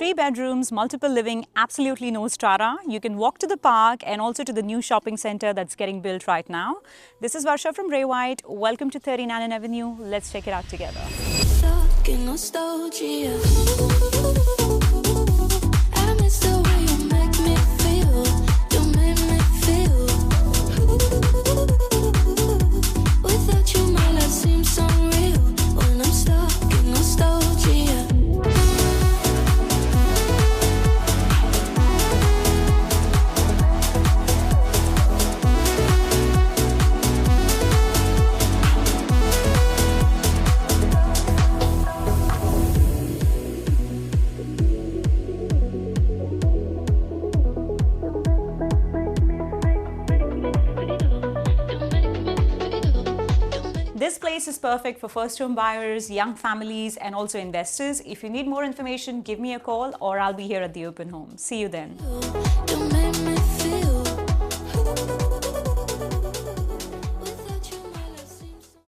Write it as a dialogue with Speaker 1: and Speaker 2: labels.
Speaker 1: 3 bedrooms, multiple living, absolutely no strata. You can walk to the park and also to the new shopping center that's getting built right now. This is Varsha from Ray White. Welcome to 13 Annan Avenue. Let's check it out together. This place is perfect for first-home buyers, young families, and also investors. If you need more information, give me a call or I'll be here at the open home. See you then.